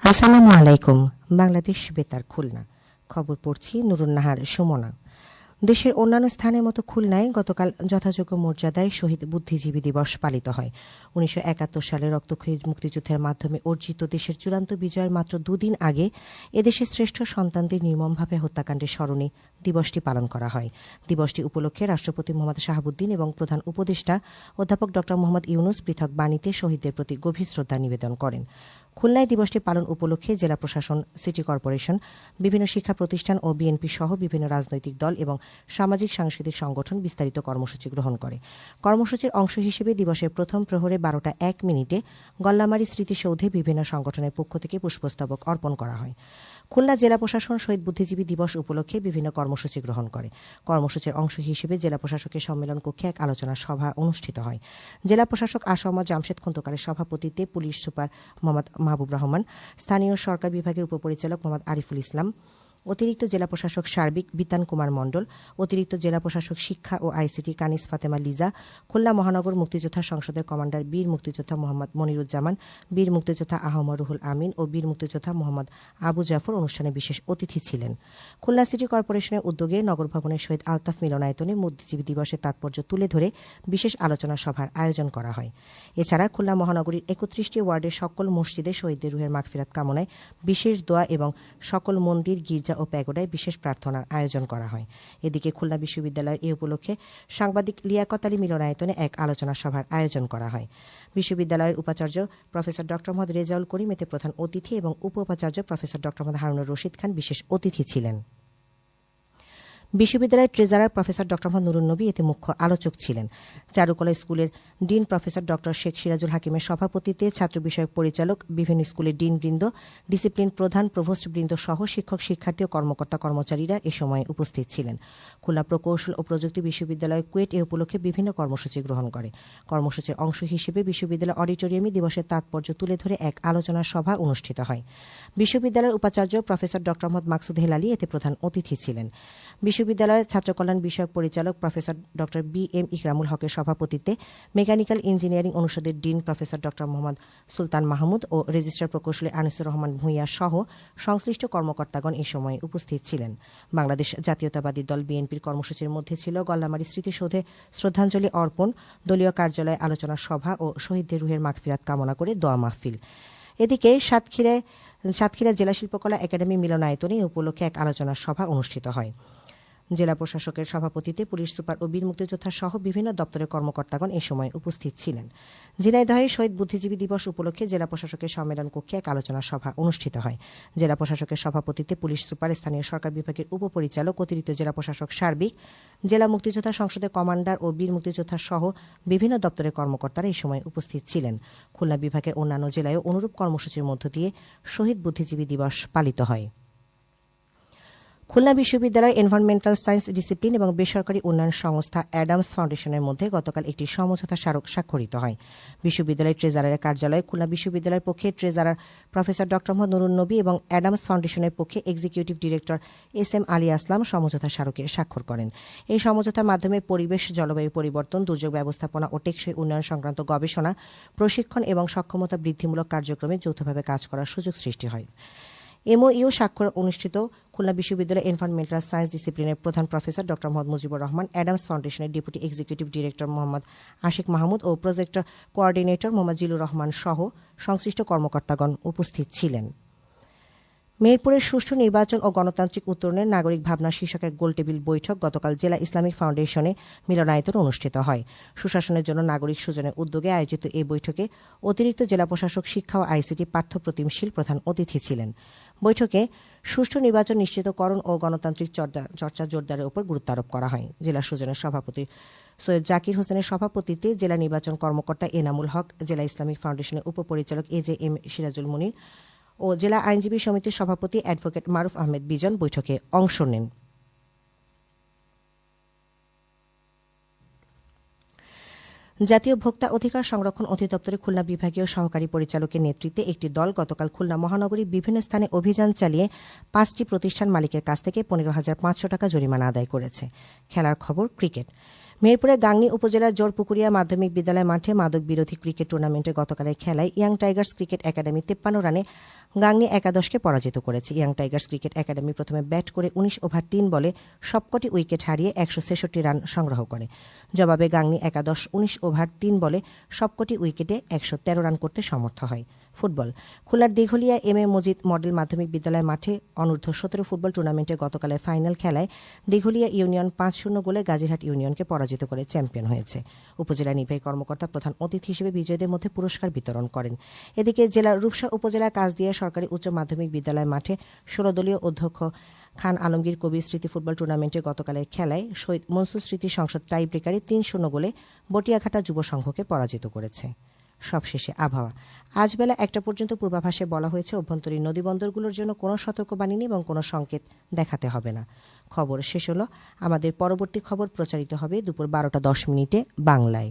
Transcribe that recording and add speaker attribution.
Speaker 1: আসসালামু আলাইকুম। বাংলাদেশ বেতার খুলনা খবর পড়ছি নুরুন নাহার সুমনা। দেশের অন্যান্য স্থানের মতো খুলনায় গতকাল যথাযোগ্য মর্যাদায় শহীদ বুদ্ধিজীবী দিবস পালিত হয়। ১৯৭১ সালে রক্তক্ষয়ী মুক্তিযুদ্ধের মাধ্যমে অর্জিত দেশের চূড়ান্ত বিজয়ের মাত্র দুদিন আগে এদেশের শ্রেষ্ঠ সন্তানদের নির্মমভাবে হত্যাকাণ্ডের স্মরণে দিবসটি পালন করা হয়। দিবসটি উপলক্ষে রাষ্ট্রপতি মোহাম্মদ শাহাবুদ্দিন এবং প্রধান উপদেষ্টা অধ্যাপক ড মোহাম্মদ ইউনুস পৃথক বাণীতে শহীদদের প্রতি গভীর শ্রদ্ধা নিবেদন করেন। খুলনায় দিবসটি পালন উপলক্ষে জেলা প্রশাসন, সিটি কর্পোরেশন, বিভিন্ন শিক্ষা প্রতিষ্ঠান ও বিএনপি সহ বিভিন্ন রাজনৈতিক দল এবং সামাজিক সাংস্কৃতিক সংগঠন বিস্তারিত কর্মসূচি গ্রহণ করে। কর্মসূচির অংশ হিসেবে দিবসের প্রথম প্রহরে ১২টা ১ মিনিটে গল্লামারী স্মৃতিসৌধে বিভিন্ন সংগঠনের পক্ষ থেকে পুষ্পস্তবক অর্পণ করা হয়। খুলনা জেলা প্রশাসন শহীদ বুদ্ধিজীবী দিবস উপলক্ষে বিভিন্ন কর্মসূচি গ্রহণ করে। কর্মসূচির অংশ হিসেবে জেলা প্রশাসকের সম্মেলন কক্ষে এক আলোচনা সভা অনুষ্ঠিত হয়। জেলা প্রশাসক আসামা জামশেদ খন্দকারের সভাপতিত্বে পুলিশ সুপার মোহাম্মদ মাহবুব রহমান, স্থানীয় সরকার বিভাগের উপপরিচালক মোহাম্মদ আরিফুল ইসলাম, অতিরিক্ত জেলা প্রশাসক সার্বিক বিতান কুমার মণ্ডল, অতিরিক্ত জেলা প্রশাসক শিক্ষা ও আইসিটি কানিস ফাতেমা লিজা, খুলনা মহানগর মুক্তিযোদ্ধা সংসদের কমান্ডার বীর মুক্তিযোদ্ধা মোহাম্মদ মনিরুজ্জামান, বীর মুক্তিযোদ্ধা আহমদ রুহুল আমিন ও বীর মুক্তিযোদ্ধা মোহাম্মদ আবু জাফর অনুষ্ঠানে বিশেষ অতিথি ছিলেন। খুলনা সিটি কর্পোরেশনের উদ্যোগে নগর ভবনের শহীদ আলতাফ মিলনায়তনে বুদ্ধিজীবী দিবসের তাৎপর্য তুলে ধরে বিশেষ আলোচনা সভার আয়োজন করা হয়। এছাড়া খুলনা মহানগরীর ৩১টি ওয়ার্ডের সকল মসজিদে শহীদদের রুহের মাগফিরাত কামনায় বিশেষ দোয়া এবং সকল মন্দির, গির্জা ও প্যাগোডায় বিশেষ প্রার্থনার আয়োজন করা হয়। এদিকে খুলনা বিশ্ববিদ্যালয়ের এ উপলক্ষে সাংবাদিক লিয়াকত আলী মিলনায়তনে এক আলোচনা সভার আয়োজন করা হয়। বিশ্ববিদ্যালয়ের উপাচার্য প্রফেসর ড মোহাম্মদ রেজাউল করিম এতে প্রধান অতিথি এবং উপ উপাচার্য প্রফেসর ড মোহাম্মদ হারুনুর রশিদ খান বিশেষ অতিথি ছিলেন। বিশ্ববিদ্যালয়ের ট্রেজারার প্রফেসর ড মোহাম্মদ নুরুন নবী এতে মুখ্য আলোচক ছিলেন। চারুকলা স্কুলের ডিন প্রফেসর ড শেখ সিরাজুল হাকিমের সভাপতিত্বে ছাত্র বিষয়ক পরিচালক, বিভিন্ন স্কুলের ডিনবৃন্দ, ডিসিপ্লিন প্রধান, প্রভোস্টবৃন্দ সহ শিক্ষক, শিক্ষার্থী ও কর্মকর্তা কর্মচারীরা এ সময় উপস্থিত ছিলেন। খুলনা প্রকৌশল ও প্রযুক্তি বিশ্ববিদ্যালয় কুয়েট এ উপলক্ষে বিভিন্ন কর্মসূচি গ্রহণ করে। কর্মসূচির অংশ হিসেবে বিশ্ববিদ্যালয় অডিটোরিয়ামে দিবসের তাৎপর্য তুলে ধরে এক আলোচনা সভা অনুষ্ঠিত হয়। বিশ্ববিদ্যালয়ের উপাচার্য প্রফেসর ড মোহাম্মদ মাকসুদ হেলালি এতে প্রধান অতিথি ছিলেন। বিশ্ববিদ্যালয়ের ছাত্রকল্যাণ বিষয়ক পরিচালক প্রফেসর ড বি এম ইকরামুল হকের সভাপতিত্বে মেকানিক্যাল ইঞ্জিনিয়ারিং অনুষদের ডিন প্রফেসর ড মোহাম্মদ সুলতান মাহমুদ ও রেজিস্ট্রার প্রকৌশলী আনিসুর রহমান ভূঁইয়া সহ সংশ্লিষ্ট কর্মকর্তাগণ এ সময় উপস্থিত ছিলেন। বাংলাদেশ জাতীয়তাবাদী দল বিএনপির কর্মসূচির মধ্যে ছিল গল্লামারী স্মৃতিসৌধে শ্রদ্ধাঞ্জলি অর্পণ, দলীয় কার্যালয়ে আলোচনা সভা ও শহীদদের রুহের মাগফিরাত কামনা করে দোয়া মাহফিল। এদিকে সাতক্ষীরা জেলা শিল্পকলা একাডেমি মিলনায়তনে এ উপলক্ষে এক আলোচনা সভা অনুষ্ঠিত হয়। জেলা প্রশাসকের সভাপতিত্বে পুলিশ সুপার ও বীর মুক্তিযোদ্ধা সহ বিভিন্ন দপ্তরের কর্মকর্তাগণ এ সময় উপস্থিত ছিলেন। ঝিনাইদহে শহীদ বুদ্ধিজীবী দিবস উপলক্ষে জেলা প্রশাসকের সম্মেলন কক্ষে এক আলোচনা সভা অনুষ্ঠিত হয়। জেলা প্রশাসকের সভাপতিত্বে পুলিশ সুপার, স্থানীয় সরকার বিভাগের উপপরিচালক, অতিরিক্ত জেলা প্রশাসক সার্বিক, জেলা মুক্তিযোদ্ধা সংসদের কমান্ডার ও বীর মুক্তিযোদ্ধা সহ বিভিন্ন দপ্তরের কর্মকর্তারা এই সময় উপস্থিত ছিলেন। খুলনা বিভাগের অন্যান্য জেলায়ও অনুরূপ কর্মসূচির মধ্য দিয়ে শহীদ বুদ্ধিজীবী দিবস পালিত হয়। খুলনা বিশ্ববিদ্যালয় এনভায়রনমেন্টাল সায়েন্স ডিসিপ্লিন এবং বেসরকারি উন্নয়ন সংস্থা অ্যাডামস ফাউন্ডেশনের মধ্যে গতকাল একটি সমঝোতা স্মারক স্বাক্ষরিত হয়। বিশ্ববিদ্যালয়ের ট্রেজারারের কার্যালয়ে খুলনা বিশ্ববিদ্যালয়ের পক্ষে ট্রেজারার প্রফেসর ড মোহাম্মদ নুরুন নবী এবং অ্যাডামস ফাউন্ডেশনের পক্ষে এক্সিকিউটিভ ডিরেক্টর এস.এম. আলী আসলাম সমঝোতা স্মারকে স্বাক্ষর করেন। এই সমঝোতার মাধ্যমে পরিবেশ, জলবায়ু পরিবর্তন, দুর্যোগ ব্যবস্থাপনা ও টেকসই উন্নয়ন সংক্রান্ত গবেষণা, প্রশিক্ষণ এবং সক্ষমতা বৃদ্ধিমূলক কার্যক্রমে যৌথভাবে কাজ করার সুযোগ সৃষ্টি হয়। এমওইউ স্বাক্ষর অনুষ্ঠিত খুলনা বিশ্ববিদ্যালয়ের এনভায়রনমেন্টাল সায়েন্স ডিসিপ্লিনের প্রধান প্রফেসর ড মোহাম্মদ মুজিবুর রহমান, অ্যাডামস ফাউন্ডেশনের deputy executive director Mohammad Ashiq Mahmud ও প্রজেক্ট কোঅর্ডিনেটর মোহাম্মদ জিলুর রহমান সহ সংশ্লিষ্ট কর্মকর্তাগণ উপস্থিত ছিলেন। মেহেরপুরের সুষ্ঠু নির্বাচন ও গণতান্ত্রিক উত্তরণের নাগরিক ভাবনা শীর্ষক এক গোলটেবিল বৈঠক গতকাল জেলা ইসলামিক ফাউন্ডেশনে মিলনায়তনে অনুষ্ঠিত হয়। সুশাসনের জন্য নাগরিক সুজনের উদ্যোগে আয়োজিত এই বৈঠকে অতিরিক্ত জেলা প্রশাসক শিক্ষা ও আইসিটি পার্থ প্রতিম শীল প্রধান অতিথি ছিলেন। বৈঠকে সুষ্ঠু নির্বাচন নিশ্চিতকরণ ও গণতান্ত্রিক চর্চা জোরদারের উপর গুরুত্ব আরোপ করা হয়। জেলা সুজনের সভাপতি সৈয়দ জাকির হোসেনের সভাপতিত্বে জেলা নির্বাচন কর্মকর্তা এনামুল হক, জেলা ইসলামিক ফাউন্ডেশনের উপপরিচালক এ.জে.এম. সিরাজুল মুনির ও জেলা আইনজীবী সমিতির সভাপতি অ্যাডভোকেট মারুফ আহমেদ বিজন বৈঠকে অংশ নেন। জাতীয় ভোক্তা অধিকার সংরক্ষণ অধিদপ্তরের খুলনা বিভাগীয় সহকারী পরিচালকের নেতৃত্বে একটি দল গতকাল খুলনা মহানগরীর বিভিন্ন স্থানে অভিযান চালিয়ে 5টি প্রতিষ্ঠান মালিকের কাছ থেকে 15,500 টাকা জরিমানা আদায় করেছে। খেলার খবর ক্রিকেট। মেহেরপুরের গাংনী উপজেলার জোরপুকুরিয়া মাধ্যমিক বিদ্যালয় মাঠে মাদক বিরোধী ক্রিকেট টুর্নামেন্টের গতকালের খেলায় ইয়াং টাইগার্স ক্রিকেট একাডেমি 53 রানে গাংনী একাদশকে পরাজিত করেছে। ইয়াং টাইগার্স ক্রিকেট একাডেমি প্রথমে ব্যাট করে 19 ওভার 3 বলে সবকটি উইকেট হারিয়ে 166 রান সংগ্রহ করে। জবাবে গাংনী একাদশ 19 ওভার 3 বলে সবকটি উইকেটে 113 রান করতে সমর্থ হয়। ফুটবল খুলনার Dighalia M A Majid model মাধ্যমিক বিদ্যালয় মাঠে অনূর্ধ্ব 17 ফুটবল টুর্নামেন্টের গতকালের ফাইনাল খেলায় দিঘলিয়া ইউনিয়ন 5-0 গোলে গাজীরহাট ইউনিয়নকে পরাজিত করে চ্যাম্পিয়ন হয়েছে। উপজেলা নির্বাহী কর্মকর্তা প্রধান অতিথি হিসেবে বিজয়ীদের মধ্যে পুরস্কার বিতরণ করেন। এদিকে জেলার রূপসা উপজেলার কাজদিয়া সরকারি উচ্চ মাধ্যমিক বিদ্যালয় মাঠে 16 দলীয় অধ্যক্ষ খান আলমগীর কবির স্মৃতি ফুটবল টুর্নামেন্টে গতকালের খেলায় শহীদ মনসুর স্মৃতি সংসদ টাই ব্রেকারে 3-0 গোলে বটিয়াঘাটা যুব সংঘকে পরাজিত করেছে। সবশেষে আবহাওয়া। আজ বেলা 1টা পর্যন্ত পূর্বাভাসে বলা হয়েছে অভ্যন্তরীণ নদীবন্দরগুলোর জন্য কোনো সতর্কবাণী নেই এবং কোনো সংকেত দেখাতে হবে না। খবর শেষ হলো। আমাদের পরবর্তী খবর প্রচারিত হবে দুপুর 12টা 10 মিনিটে বাংলায়।